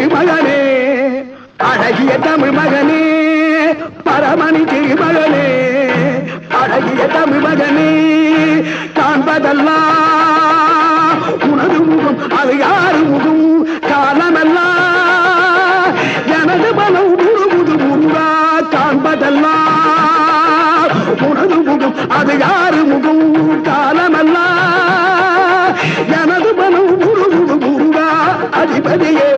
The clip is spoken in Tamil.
திருமகனே அழகிய தமிழ் மகனே பரமணி திருமகனே அழகிய தமிழ் மகனே காண்பதெல்லாம் உனது முகம் அது யாரு முகம் காலமெல்லாம் எனது பலம் முழுமுது முருகா காண்பதெல்லாம் உனது முகம் அது யார்